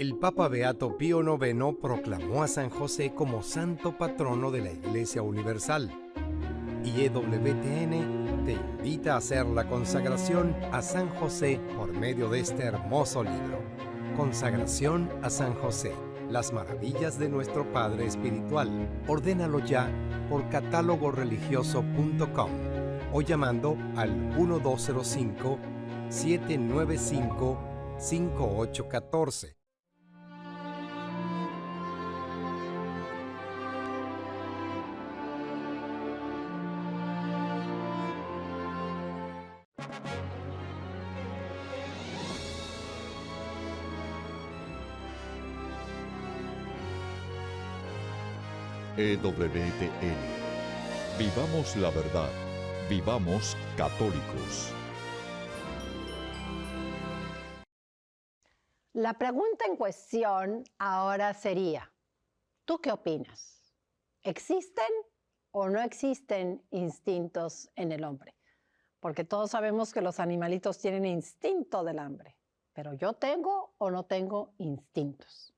El Papa Beato Pío IX proclamó a San José como santo patrono de la Iglesia Universal. Y EWTN te invita a hacer la consagración a San José por medio de este hermoso libro. Consagración a San José, las maravillas de nuestro Padre Espiritual. Ordénalo ya por catálogoreligioso.com o llamando al 1205-795-5814. EWTN. Vivamos la verdad. Vivamos católicos. La pregunta en cuestión ahora sería, ¿tú qué opinas? ¿Existen o no existen instintos en el hombre? Porque todos sabemos que los animalitos tienen instinto del hambre, pero ¿yo tengo o no tengo instintos?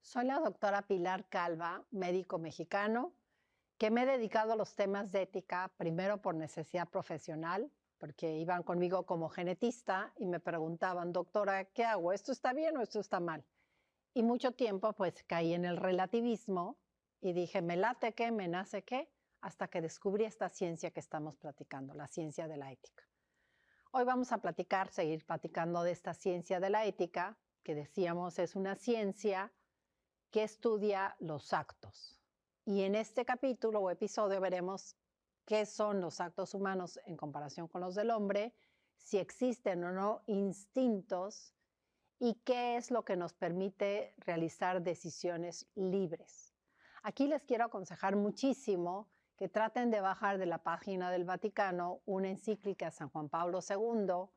Soy la doctora Pilar Calva, médico mexicano, que me he dedicado a los temas de ética, primero por necesidad profesional, porque iban conmigo como genetista y me preguntaban, doctora, ¿qué hago? ¿Esto está bien o esto está mal? Y mucho tiempo pues caí en el relativismo y dije, ¿me late qué? ¿Me nace qué? Hasta que descubrí esta ciencia que estamos platicando, la ciencia de la ética. Hoy vamos a seguir platicando de esta ciencia de la ética, que decíamos es una ciencia que estudia los actos. Y en este capítulo o episodio veremos qué son los actos humanos en comparación con los del hombre, si existen o no instintos y qué es lo que nos permite realizar decisiones libres. Aquí les quiero aconsejar muchísimo que traten de bajar de la página del Vaticano una encíclica de San Juan Pablo II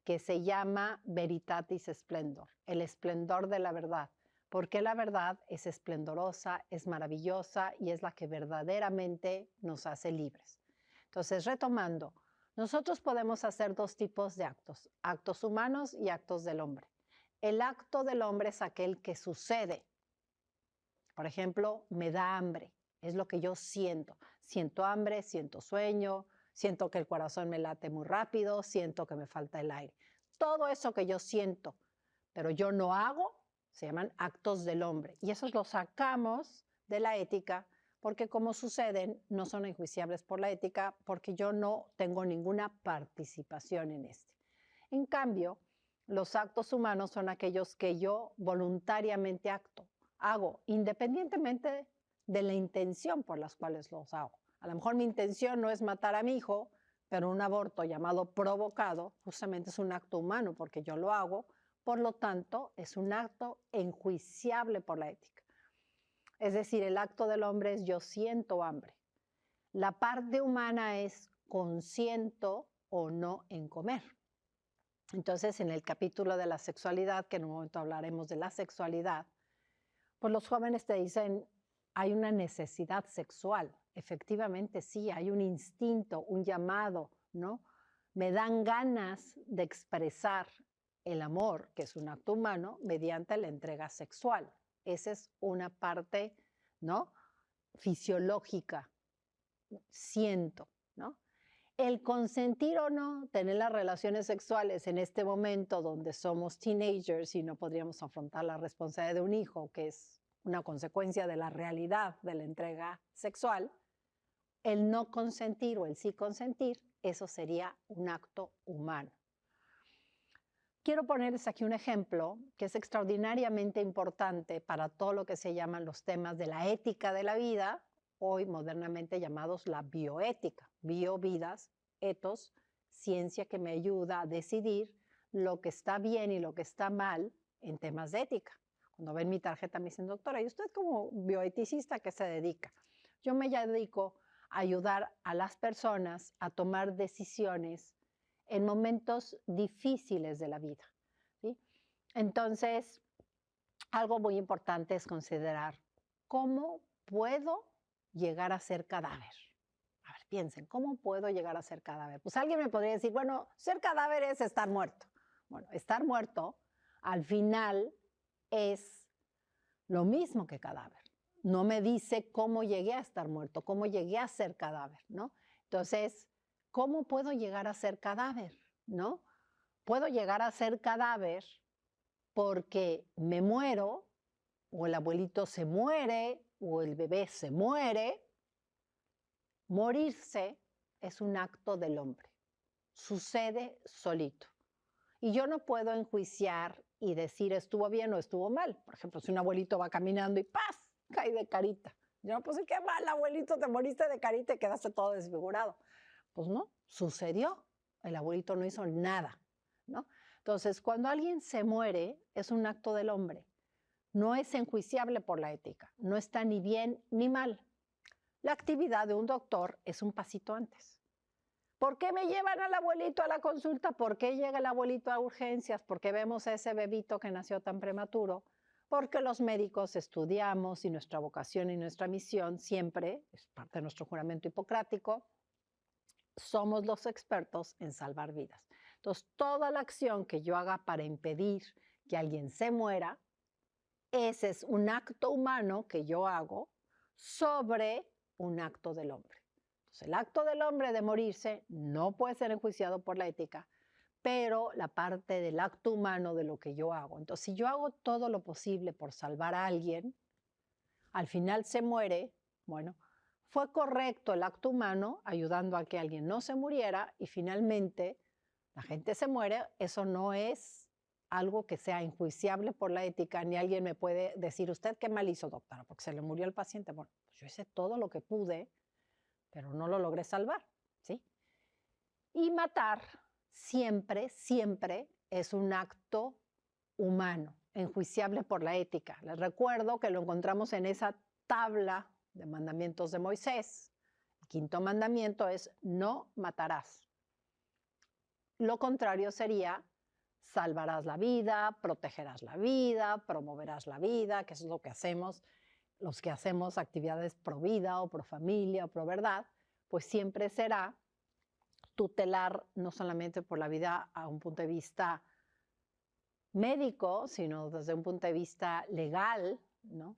que se llama Veritatis Splendor, el esplendor de la verdad. Porque la verdad es esplendorosa, es maravillosa y es la que verdaderamente nos hace libres. Entonces, retomando, nosotros podemos hacer dos tipos de actos, actos humanos y actos del hombre. El acto del hombre es aquel que sucede. Por ejemplo, me da hambre, es lo que yo siento. Siento hambre, siento sueño, siento que el corazón me late muy rápido, siento que me falta el aire. Todo eso que yo siento, pero yo no hago, se llaman actos del hombre. Y esos los sacamos de la ética porque como suceden, no son enjuiciables por la ética porque yo no tengo ninguna participación en este. En cambio, los actos humanos son aquellos que yo voluntariamente hago, independientemente de la intención por las cuales los hago. A lo mejor mi intención no es matar a mi hijo, pero un aborto llamado provocado justamente es un acto humano porque yo lo hago. Por lo tanto, es un acto enjuiciable por la ética. Es decir, el acto del hombre es yo siento hambre. La parte humana es consiento o no en comer. Entonces, en el capítulo de la sexualidad, que en un momento hablaremos de la sexualidad, pues los jóvenes te dicen, hay una necesidad sexual. Efectivamente, sí, hay un instinto, un llamado, ¿no? Me dan ganas de expresar el amor, que es un acto humano, mediante la entrega sexual. Esa es una parte, ¿no? Fisiológica. Siento, ¿no? El consentir o no tener las relaciones sexuales en este momento donde somos teenagers y no podríamos afrontar la responsabilidad de un hijo, que es una consecuencia de la realidad de la entrega sexual, el no consentir o el sí consentir, eso sería un acto humano. Quiero ponerles aquí un ejemplo que es extraordinariamente importante para todo lo que se llaman los temas de la ética de la vida, hoy modernamente llamados la bioética, biovidas, etos, ciencia que me ayuda a decidir lo que está bien y lo que está mal en temas de ética. Cuando ven mi tarjeta me dicen, doctora, ¿y usted como bioeticista a qué se dedica? Yo me dedico a ayudar a las personas a tomar decisiones en momentos difíciles de la vida, ¿sí? Entonces, algo muy importante es considerar cómo puedo llegar a ser cadáver. A ver, piensen, ¿cómo puedo llegar a ser cadáver? Pues alguien me podría decir, bueno, ser cadáver es estar muerto. Bueno, estar muerto al final es lo mismo que cadáver. No me dice cómo llegué a estar muerto, cómo llegué a ser cadáver, ¿no? Entonces, ¿cómo puedo llegar a ser cadáver, no? Puedo llegar a ser cadáver porque me muero, o el abuelito se muere, o el bebé se muere. Morirse es un acto del hombre. Sucede solito. Y yo no puedo enjuiciar y decir estuvo bien o estuvo mal. Por ejemplo, si un abuelito va caminando y ¡paz! Cae de carita. Yo no puedo decir, qué mal, abuelito, te moriste de carita y quedaste todo desfigurado. Pues no, sucedió. El abuelito no hizo nada, ¿no? Entonces, cuando alguien se muere, es un acto del hombre. No es enjuiciable por la ética. No está ni bien ni mal. La actividad de un doctor es un pasito antes. ¿Por qué me llevan al abuelito a la consulta? ¿Por qué llega el abuelito a urgencias? ¿Por qué vemos a ese bebito que nació tan prematuro? Porque los médicos estudiamos y nuestra vocación y nuestra misión siempre, es parte de nuestro juramento hipocrático, somos los expertos en salvar vidas. Entonces, toda la acción que yo haga para impedir que alguien se muera, ese es un acto humano que yo hago sobre un acto del hombre. Entonces, el acto del hombre de morirse no puede ser enjuiciado por la ética, pero la parte del acto humano de lo que yo hago. Entonces, si yo hago todo lo posible por salvar a alguien, al final se muere, bueno, fue correcto el acto humano ayudando a que alguien no se muriera y finalmente la gente se muere, eso no es algo que sea enjuiciable por la ética, ni alguien me puede decir, ¿usted qué mal hizo, doctora? Porque se le murió el paciente. Bueno, pues yo hice todo lo que pude, pero no lo logré salvar, ¿sí? Y matar siempre, siempre es un acto humano, enjuiciable por la ética. Les recuerdo que lo encontramos en esa tabla de mandamientos de Moisés. El quinto mandamiento es no matarás. Lo contrario sería salvarás la vida, protegerás la vida, promoverás la vida, que eso es lo que hacemos, los que hacemos actividades pro vida o pro familia o pro verdad, pues siempre será tutelar no solamente por la vida a un punto de vista médico, sino desde un punto de vista legal, ¿no?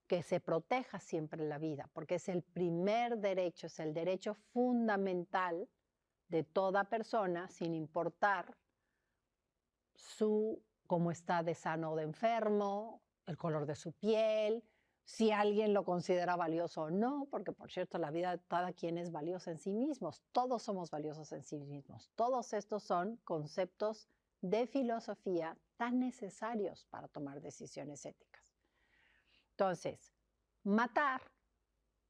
Que se proteja siempre la vida, porque es el primer derecho, es el derecho fundamental de toda persona, sin importar cómo está de sano o de enfermo, el color de su piel, si alguien lo considera valioso o no, porque por cierto la vida de cada quien es valiosa en sí mismos, todos somos valiosos en sí mismos. Todos estos son conceptos de filosofía tan necesarios para tomar decisiones éticas. Entonces, matar,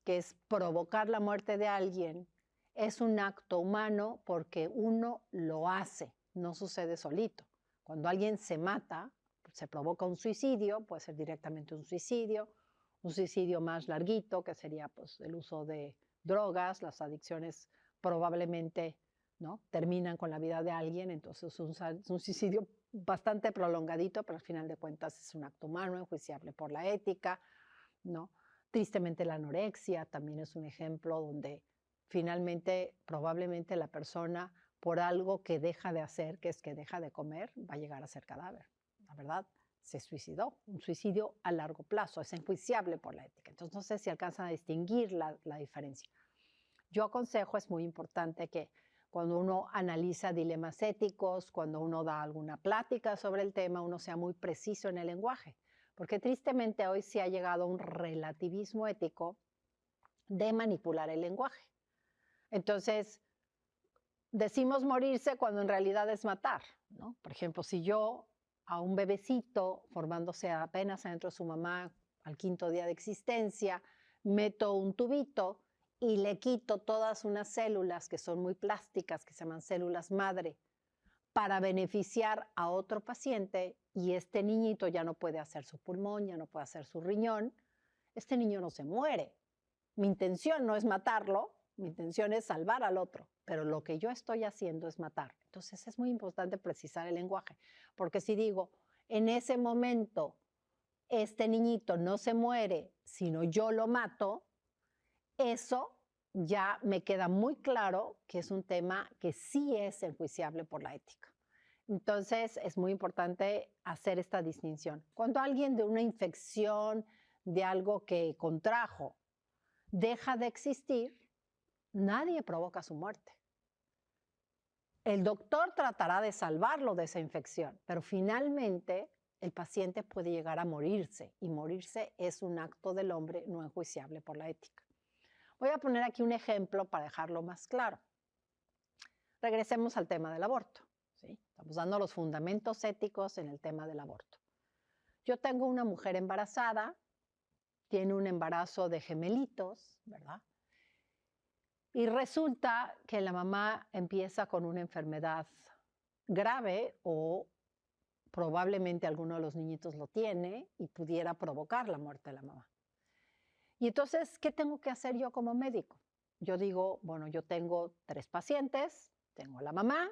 que es provocar la muerte de alguien, es un acto humano porque uno lo hace, no sucede solito. Cuando alguien se mata, se provoca un suicidio, puede ser directamente un suicidio más larguito, que sería pues, el uso de drogas, las adicciones probablemente, ¿no? Terminan con la vida de alguien, entonces un suicidio bastante prolongadito, pero al final de cuentas es un acto humano, enjuiciable por la ética, ¿no? Tristemente la anorexia también es un ejemplo donde finalmente probablemente la persona por algo que deja de hacer, que es que deja de comer, va a llegar a ser cadáver. La verdad, se suicidó. Un suicidio a largo plazo, es enjuiciable por la ética. Entonces no sé si alcanzan a distinguir la diferencia. Yo aconsejo, es muy importante que cuando uno analiza dilemas éticos, cuando uno da alguna plática sobre el tema, uno sea muy preciso en el lenguaje. Porque tristemente hoy sí ha llegado un relativismo ético de manipular el lenguaje. Entonces, decimos morirse cuando en realidad es matar, ¿no? Por ejemplo, si yo a un bebecito formándose apenas adentro de su mamá al quinto día de existencia, meto un tubito y le quito todas unas células que son muy plásticas, que se llaman células madre, para beneficiar a otro paciente y este niñito ya no puede hacer su pulmón, ya no puede hacer su riñón, este niño no se muere. Mi intención no es matarlo, mi intención es salvar al otro, pero lo que yo estoy haciendo es matar. Entonces es muy importante precisar el lenguaje, porque si digo, en ese momento este niñito no se muere, sino yo lo mato, eso ya me queda muy claro que es un tema que sí es enjuiciable por la ética. Entonces es muy importante hacer esta distinción. Cuando alguien de una infección, de algo que contrajo, deja de existir, nadie provoca su muerte. El doctor tratará de salvarlo de esa infección, pero finalmente el paciente puede llegar a morirse y morirse es un acto del hombre no enjuiciable por la ética. Voy a poner aquí un ejemplo para dejarlo más claro. Regresemos al tema del aborto. ¿Sí? Estamos dando los fundamentos éticos en el tema del aborto. Yo tengo una mujer embarazada, tiene un embarazo de gemelitos, ¿verdad? Y resulta que la mamá empieza con una enfermedad grave o probablemente alguno de los niñitos lo tiene y pudiera provocar la muerte de la mamá. Y entonces, ¿qué tengo que hacer yo como médico? Yo digo, bueno, yo tengo 3 pacientes, tengo a la mamá,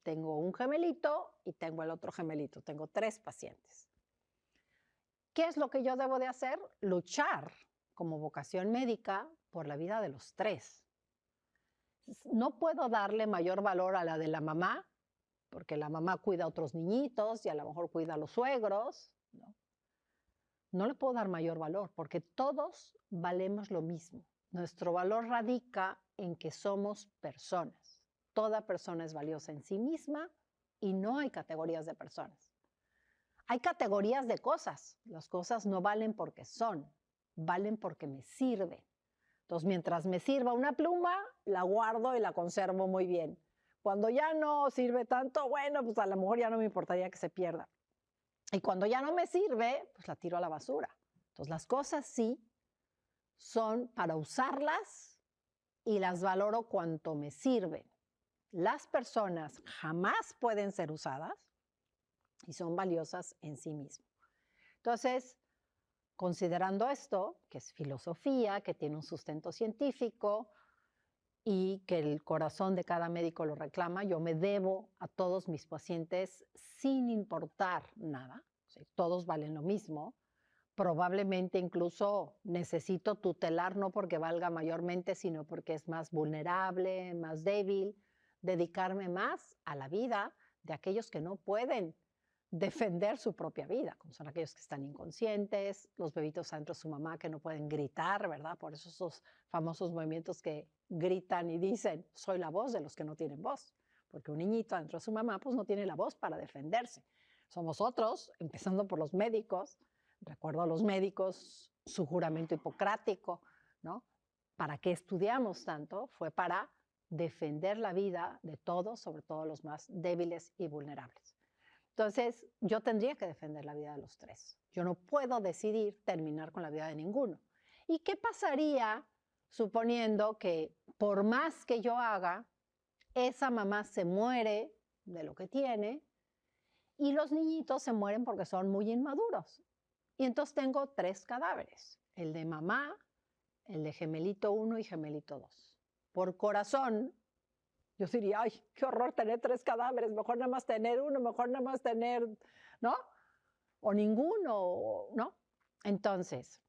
tengo un gemelito y tengo el otro gemelito, tengo 3 pacientes. ¿Qué es lo que yo debo de hacer? Luchar como vocación médica por la vida de los 3. No puedo darle mayor valor a la de la mamá, porque la mamá cuida a otros niñitos y a lo mejor cuida a los suegros, ¿no? No le puedo dar mayor valor porque todos valemos lo mismo. Nuestro valor radica en que somos personas. Toda persona es valiosa en sí misma y no hay categorías de personas. Hay categorías de cosas. Las cosas no valen porque son, valen porque me sirven. Entonces, mientras me sirva una pluma, la guardo y la conservo muy bien. Cuando ya no sirve tanto, bueno, pues a lo mejor ya no me importaría que se pierda. Y cuando ya no me sirve, pues la tiro a la basura. Entonces, las cosas sí son para usarlas y las valoro cuanto me sirven. Las personas jamás pueden ser usadas y son valiosas en sí mismas. Entonces, considerando esto, que es filosofía, que tiene un sustento científico y que el corazón de cada médico lo reclama, yo me debo a todos mis pacientes sin importar nada. ¿Sí? Todos valen lo mismo. Probablemente incluso necesito tutelar no porque valga mayormente, sino porque es más vulnerable, más débil, dedicarme más a la vida de aquellos que no pueden defender su propia vida, como son aquellos que están inconscientes, los bebitos adentro de su mamá que no pueden gritar, ¿verdad? Por eso esos famosos movimientos que gritan y dicen, soy la voz de los que no tienen voz, porque un niñito adentro de su mamá pues no tiene la voz para defenderse. Somos otros, empezando por los médicos, recuerdo a los médicos, su juramento hipocrático, ¿no? ¿Para qué estudiamos tanto? Fue para defender la vida de todos, sobre todo los más débiles y vulnerables. Entonces, yo tendría que defender la vida de los 3. Yo no puedo decidir terminar con la vida de ninguno. ¿Y qué pasaría suponiendo que por más que yo haga, esa mamá se muere de lo que tiene y los niñitos se mueren porque son muy inmaduros? Y entonces tengo 3 cadáveres, el de mamá, el de gemelito 1 y gemelito 2. Por corazón, yo diría, ay, qué horror tener 3 cadáveres, mejor nada más tener uno, mejor nada más tener, ¿no? O ninguno, ¿no? Entonces,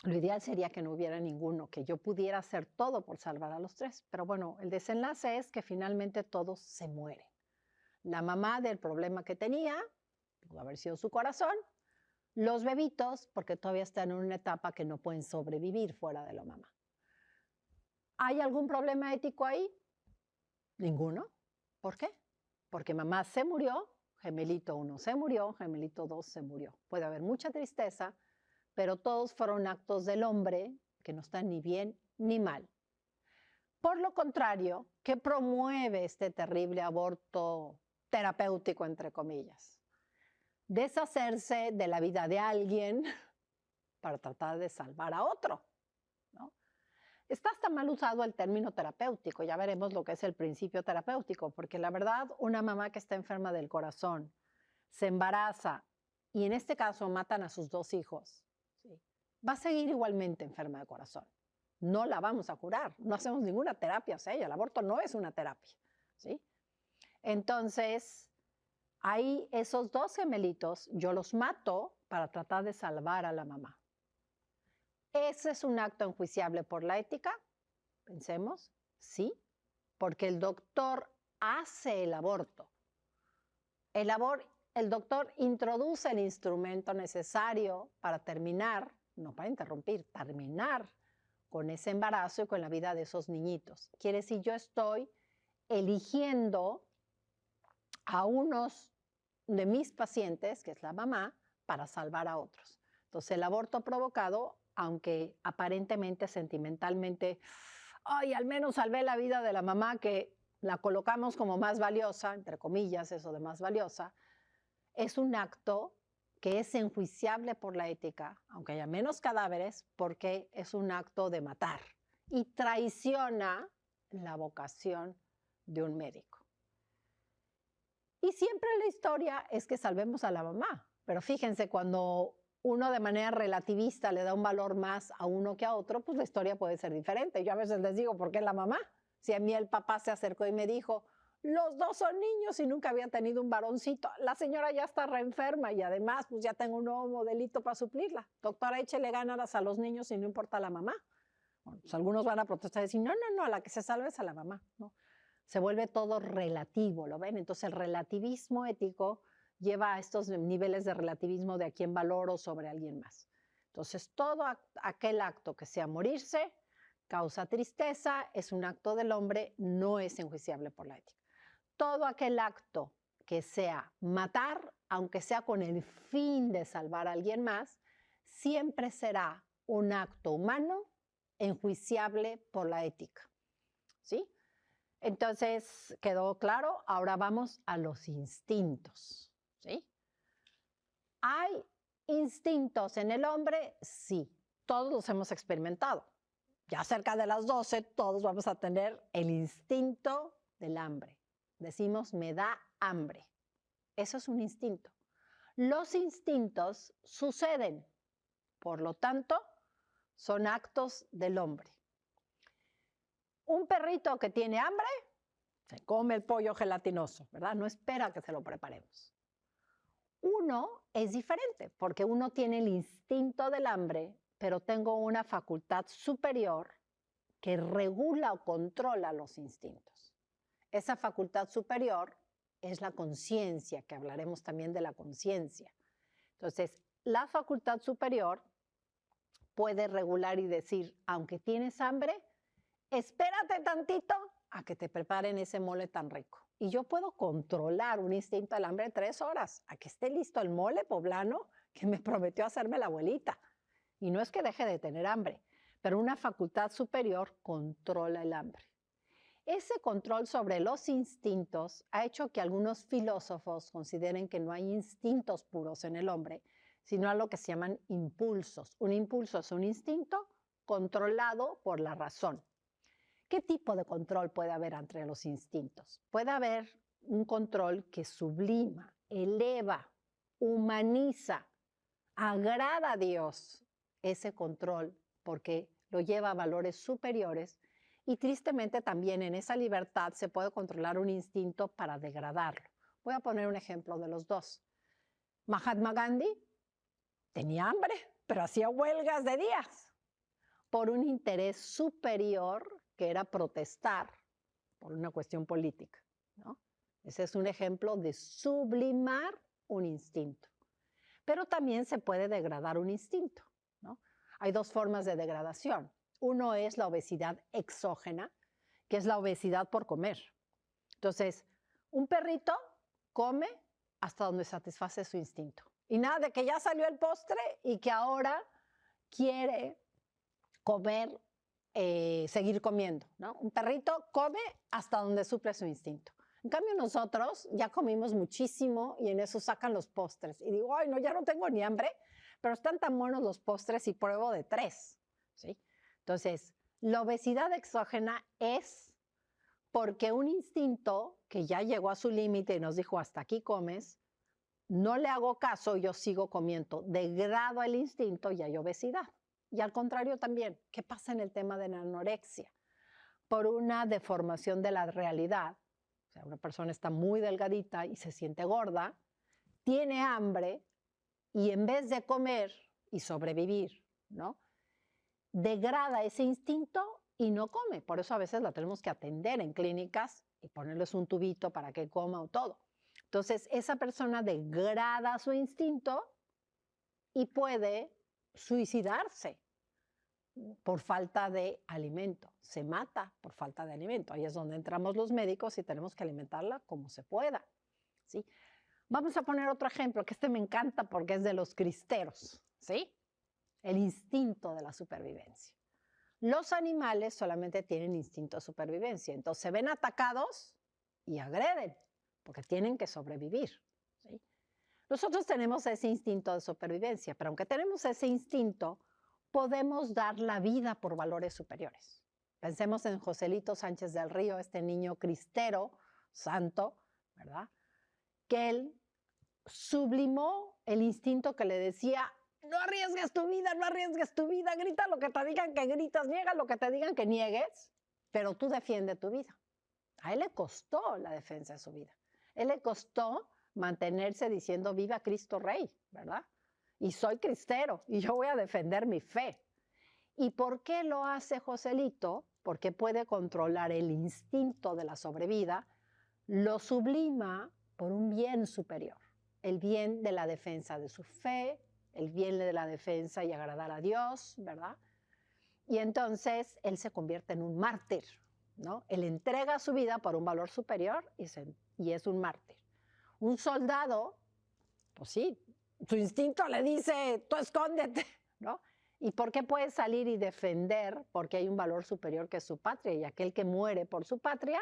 lo ideal sería que no hubiera ninguno, que yo pudiera hacer todo por salvar a los 3. Pero bueno, el desenlace es que finalmente todos se mueren. La mamá del problema que tenía, pudo haber sido su corazón, los bebitos, porque todavía están en una etapa que no pueden sobrevivir fuera de la mamá. ¿Hay algún problema ético ahí? Ninguno. ¿Por qué? Porque mamá se murió, gemelito 1 se murió, gemelito 2 se murió. Puede haber mucha tristeza, pero todos fueron actos del hombre que no están ni bien ni mal. Por lo contrario, ¿qué promueve este terrible aborto terapéutico, entre comillas? Deshacerse de la vida de alguien para tratar de salvar a otro, ¿no? Está hasta mal usado el término terapéutico, ya veremos lo que es el principio terapéutico, porque la verdad, una mamá que está enferma del corazón, se embaraza y en este caso matan a sus 2 hijos, ¿sí? Va a seguir igualmente enferma de corazón. No la vamos a curar, no hacemos ninguna terapia, o sea, el aborto no es una terapia, ¿sí? Entonces, ahí esos 2 gemelitos, yo los mato para tratar de salvar a la mamá. ¿Ese es un acto enjuiciable por la ética? Pensemos, sí, porque el doctor hace el aborto. El doctor introduce el instrumento necesario para terminar, no para interrumpir, terminar con ese embarazo y con la vida de esos niñitos. Quiere decir, yo estoy eligiendo a unos de mis pacientes, que es la mamá, para salvar a otros. Entonces, el aborto provocado, aunque aparentemente, sentimentalmente, ay, al menos salvé la vida de la mamá, que la colocamos como más valiosa, entre comillas, eso de más valiosa, es un acto que es enjuiciable por la ética, aunque haya menos cadáveres, porque es un acto de matar y traiciona la vocación de un médico. Y siempre la historia es que salvemos a la mamá, pero fíjense, cuando uno de manera relativista le da un valor más a uno que a otro, pues la historia puede ser diferente. Yo a veces les digo, ¿por qué la mamá? Si a mí el papá se acercó y me dijo, los 2 son niños y nunca había tenido un varoncito, la señora ya está reenferma y además pues ya tengo un nuevo modelito para suplirla. Doctora, échele ganas a los niños y no importa la mamá. Bueno, pues algunos van a protestar y decir, no, a la que se salve es a la mamá, ¿no? Se vuelve todo relativo, ¿lo ven? Entonces el relativismo ético lleva a estos niveles de relativismo de a quién valoro sobre alguien más. Entonces todo aquel acto que sea morirse, causa tristeza, es un acto del hombre, no es enjuiciable por la ética. Todo aquel acto que sea matar, aunque sea con el fin de salvar a alguien más, siempre será un acto humano enjuiciable por la ética, ¿sí? Entonces, ¿quedó claro? Ahora vamos a los instintos, ¿sí? ¿Hay instintos en el hombre? Sí, todos los hemos experimentado. Ya cerca de las 12, todos vamos a tener el instinto del hambre. Decimos, me da hambre. Eso es un instinto. Los instintos suceden, por lo tanto, son actos del hombre. Un perrito que tiene hambre se come el pollo gelatinoso, ¿verdad? No espera que se lo preparemos. Uno es diferente, porque uno tiene el instinto del hambre, pero tengo una facultad superior que regula o controla los instintos. Esa facultad superior es la conciencia, que hablaremos también de la conciencia. Entonces, la facultad superior puede regular y decir, aunque tienes hambre, espérate tantito a que te preparen ese mole tan rico. Y yo puedo controlar un instinto del hambre 3 horas, a que esté listo el mole poblano que me prometió hacerme la abuelita. Y no es que deje de tener hambre, pero una facultad superior controla el hambre. Ese control sobre los instintos ha hecho que algunos filósofos consideren que no hay instintos puros en el hombre, sino a lo que se llaman impulsos. Un impulso es un instinto controlado por la razón. ¿Qué tipo de control puede haber entre los instintos? Puede haber un control que sublima, eleva, humaniza, agrada a Dios ese control porque lo lleva a valores superiores. Y tristemente también en esa libertad se puede controlar un instinto para degradarlo. Voy a poner un ejemplo de los dos. Mahatma Gandhi tenía hambre, pero hacía huelgas de días por un interés superior que era protestar por una cuestión política, ¿no? Ese es un ejemplo de sublimar un instinto. Pero también se puede degradar un instinto, ¿no? Hay 2 formas de degradación. Uno es la obesidad exógena, que es la obesidad por comer. Entonces, un perrito come hasta donde satisface su instinto. Y nada de que ya salió el postre y que ahora quiere comer, seguir comiendo, ¿no? Un perrito come hasta donde suple su instinto. En cambio, nosotros ya comimos muchísimo y en eso sacan los postres. Y digo, ay, no, ya no tengo ni hambre, pero están tan buenos los postres y pruebo de 3, ¿sí? Entonces, La obesidad exógena es porque un instinto que ya llegó a su límite y nos dijo hasta aquí comes, no le hago caso, yo sigo comiendo, degrado el instinto y hay obesidad. Y al contrario también, ¿qué pasa en el tema de la anorexia? Por una deformación de la realidad, o sea, una persona está muy delgadita y se siente gorda, tiene hambre y en vez de comer y sobrevivir, ¿no? Degrada ese instinto y no come. Por eso a veces la tenemos que atender en clínicas y ponerles un tubito para que coma o todo. Entonces, esa persona degrada su instinto y puede suicidarse por falta de alimento. Se mata por falta de alimento. Ahí es donde entramos los médicos y tenemos que alimentarla como se pueda, ¿sí? Vamos a poner otro ejemplo, que este me encanta porque es de los cristeros, ¿sí? El instinto de la supervivencia. Los animales solamente tienen instinto de supervivencia, entonces se ven atacados y agreden, porque tienen que sobrevivir, ¿sí? Nosotros tenemos ese instinto de supervivencia, pero aunque tenemos ese instinto, podemos dar la vida por valores superiores. Pensemos en Joselito Sánchez del Río, este niño cristero, santo, ¿verdad? Que él sublimó el instinto que le decía, no arriesgues tu vida, no arriesgues tu vida, grita lo que te digan que gritas, niega lo que te digan que niegues, pero tú defiende tu vida. A él le costó la defensa de su vida. A él le costó mantenerse diciendo viva Cristo Rey, ¿verdad? Y soy cristero y yo voy a defender mi fe. ¿Y por qué lo hace Joselito? Porque puede controlar el instinto de la sobrevida, lo sublima por un bien superior, el bien de la defensa de su fe, el bien de la defensa y agradar a Dios, ¿verdad? Y entonces él se convierte en un mártir, ¿no? Él entrega su vida por un valor superior y es un mártir. Un soldado, pues sí, su instinto le dice, tú escóndete, ¿no? ¿Y por qué puede salir y defender? Porque hay un valor superior que es su patria, y aquel que muere por su patria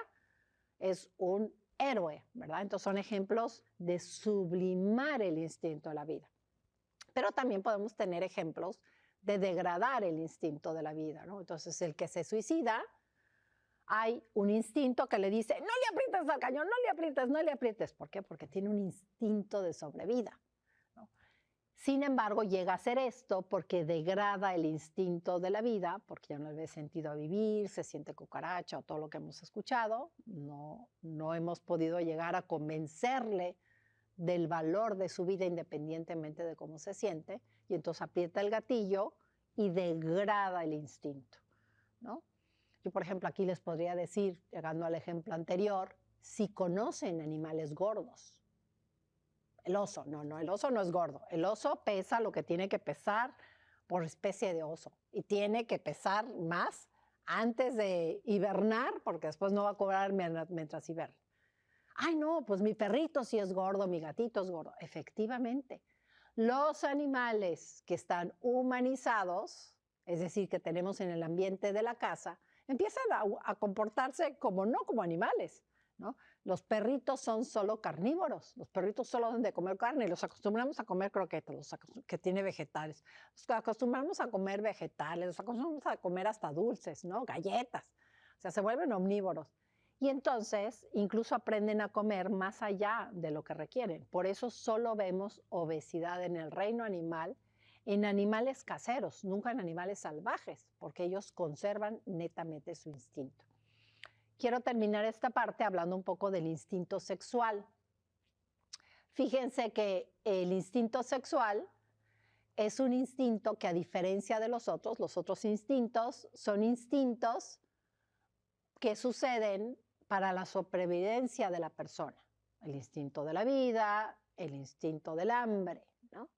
es un héroe, ¿verdad? Entonces son ejemplos de sublimar el instinto de la vida. Pero también podemos tener ejemplos de degradar el instinto de la vida, ¿no? Entonces el que se suicida, hay un instinto que le dice, no le aprietes al cañón, no le aprietes, no le aprietes. ¿Por qué? Porque tiene un instinto de sobrevida, ¿no? Sin embargo, llega a hacer esto porque degrada el instinto de la vida, porque ya no le ve sentido a vivir, se siente cucaracha o todo lo que hemos escuchado. No hemos podido llegar a convencerle del valor de su vida independientemente de cómo se siente, y entonces aprieta el gatillo y degrada el instinto, ¿no? Yo, por ejemplo, aquí les podría decir, llegando al ejemplo anterior, si conocen animales gordos. El oso, no, el oso no es gordo. El oso pesa lo que tiene que pesar por especie de oso y tiene que pesar más antes de hibernar, porque después no va a cobrar mientras hiberna. Ay, no, pues mi perrito sí es gordo, mi gatito es gordo. Efectivamente, los animales que están humanizados, es decir, que tenemos en el ambiente de la casa, empiezan a comportarse no como animales, ¿no? Los perritos son solo carnívoros, los perritos solo dan de comer carne, los acostumbramos a comer croquetas, que tiene vegetales, los acostumbramos a comer vegetales, los acostumbramos a comer hasta dulces, ¿no? Galletas, o sea, se vuelven omnívoros. Y entonces incluso aprenden a comer más allá de lo que requieren. Por eso solo vemos obesidad en el reino animal, en animales caseros, nunca en animales salvajes, porque ellos conservan netamente su instinto. Quiero terminar esta parte hablando un poco del instinto sexual. Fíjense que el instinto sexual es un instinto que, a diferencia de los otros instintos son instintos que suceden para la sobrevivencia de la persona. El instinto de la vida, el instinto del hambre, ¿no?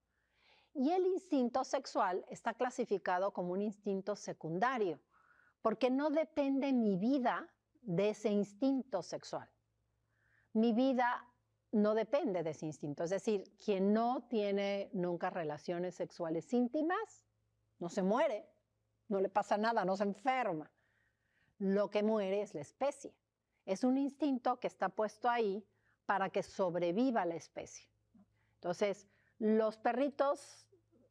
Y el instinto sexual está clasificado como un instinto secundario, porque no depende mi vida de ese instinto sexual. Mi vida no depende de ese instinto. Es decir, quien no tiene nunca relaciones sexuales íntimas, no se muere, no le pasa nada, no se enferma. Lo que muere es la especie. Es un instinto que está puesto ahí para que sobreviva la especie. Entonces, los perritos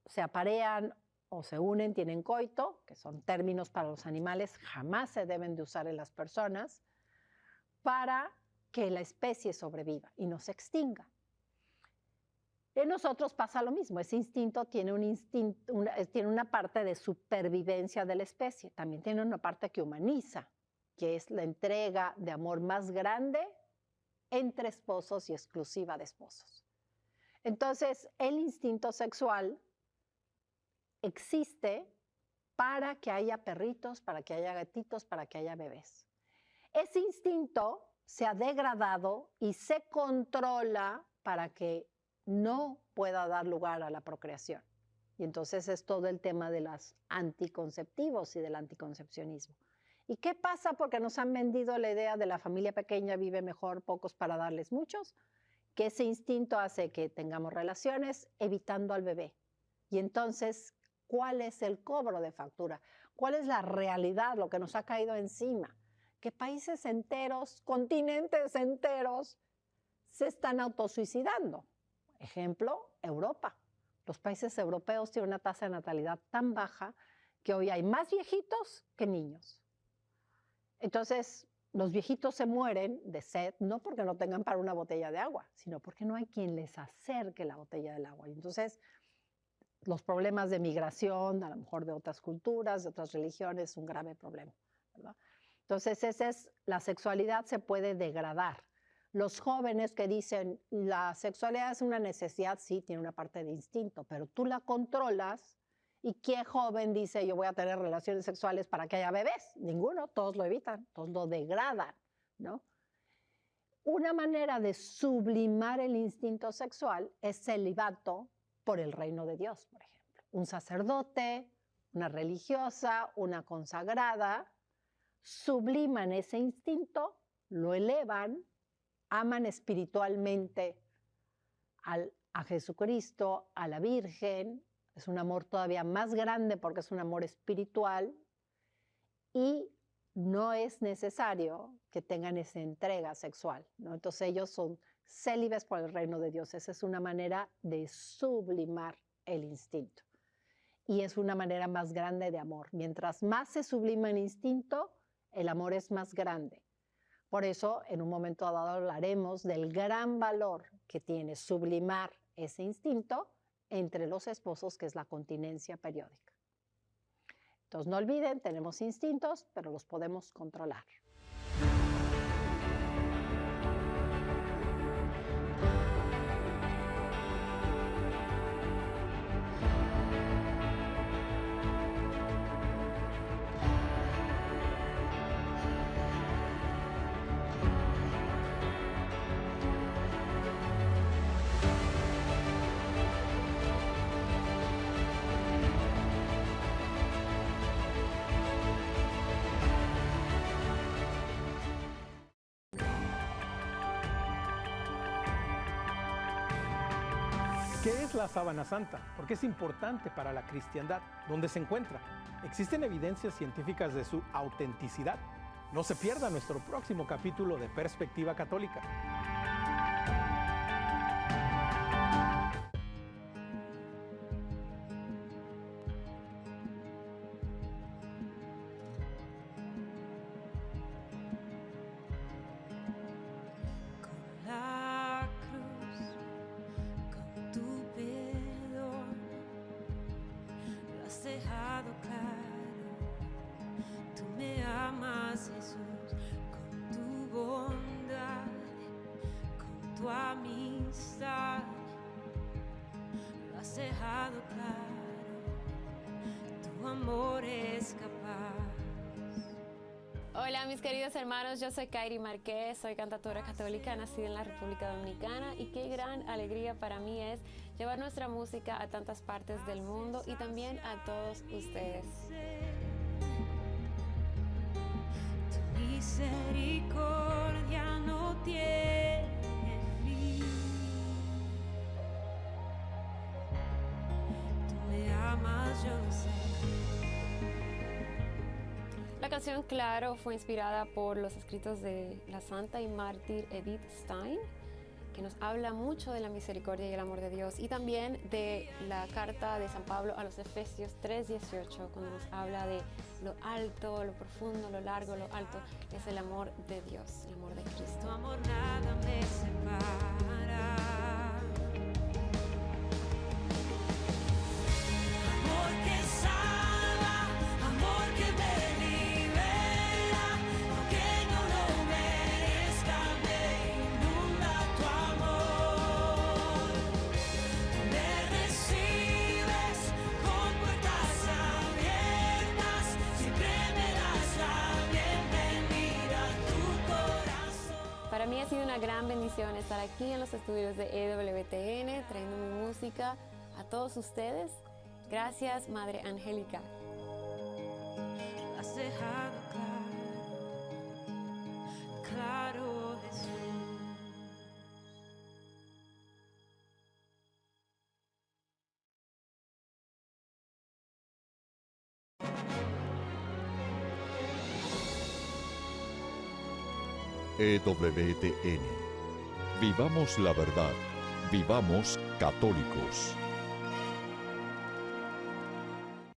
se aparean o se unen, tienen coito, que son términos para los animales, jamás se deben de usar en las personas, para que la especie sobreviva y no se extinga. En nosotros pasa lo mismo, ese instinto tiene una parte de supervivencia de la especie, también tiene una parte que humaniza, que es la entrega de amor más grande entre esposos y exclusiva de esposos. Entonces, el instinto sexual existe para que haya perritos, para que haya gatitos, para que haya bebés. Ese instinto se ha degradado y se controla para que no pueda dar lugar a la procreación. Y entonces es todo el tema de los anticonceptivos y del anticoncepcionismo. ¿Y qué pasa? Porque nos han vendido la idea de la familia pequeña vive mejor, pocos para darles muchos, que ese instinto hace que tengamos relaciones evitando al bebé. Y entonces, ¿cuál es el cobro de factura? ¿Cuál es la realidad, lo que nos ha caído encima? Que países enteros, continentes enteros, se están autosuicidando. Ejemplo, Europa. Los países europeos tienen una tasa de natalidad tan baja que hoy hay más viejitos que niños. Entonces, los viejitos se mueren de sed, no porque no tengan para una botella de agua, sino porque no hay quien les acerque la botella del agua. Y entonces, los problemas de migración, a lo mejor de otras culturas, de otras religiones, es un grave problema, ¿verdad? Entonces, la sexualidad se puede degradar. Los jóvenes que dicen, la sexualidad es una necesidad, sí, tiene una parte de instinto, pero tú la controlas. ¿Y qué joven dice, yo voy a tener relaciones sexuales para que haya bebés? Ninguno, todos lo evitan, todos lo degradan, ¿no? Una manera de sublimar el instinto sexual es celibato por el reino de Dios, por ejemplo. Un sacerdote, una religiosa, una consagrada, subliman ese instinto, lo elevan, aman espiritualmente a Jesucristo, a la Virgen. Es un amor todavía más grande porque es un amor espiritual y no es necesario que tengan esa entrega sexual, ¿no? Entonces ellos son célibes por el reino de Dios. Esa es una manera de sublimar el instinto. Y es una manera más grande de amor. Mientras más se sublima el instinto, el amor es más grande. Por eso, en un momento dado hablaremos del gran valor que tiene sublimar ese instinto entre los esposos, que es la continencia periódica. Entonces, no olviden, tenemos instintos, pero los podemos controlar. ¿Qué es la sábana santa? ¿Por qué es importante para la cristiandad? ¿Dónde se encuentra? ¿Existen evidencias científicas de su autenticidad? No se pierda nuestro próximo capítulo de Perspectiva Católica. Hola mis queridos hermanos, yo soy Kairi Márquez, soy cantautora católica nacida en la República Dominicana y qué gran alegría para mí es llevar nuestra música a tantas partes del mundo y también a todos ustedes. Tu misericordia no tiene fin. Tú me amas, yo sé. La canción Claro fue inspirada por los escritos de la santa y mártir Edith Stein, que nos habla mucho de la misericordia y el amor de Dios, y también de la carta de San Pablo a los Efesios 3:18, cuando nos habla de lo alto, lo profundo, lo largo, lo alto, es el amor de Dios, el amor de Tu Cristo. amor nada me separa. Amor que salva, amor que me libera, aunque no lo merezca, me inunda tu amor. Me recibes con puertas abiertas, siempre me das la bienvenida a tu corazón. Para mí ha sido una gran bendición estar aquí en los estudios de EWTN, trayendo mi música a todos ustedes. Gracias, Madre Angélica. Has dejado claro, claro Jesús. EWTN. Vivamos la verdad. Vivamos católicos.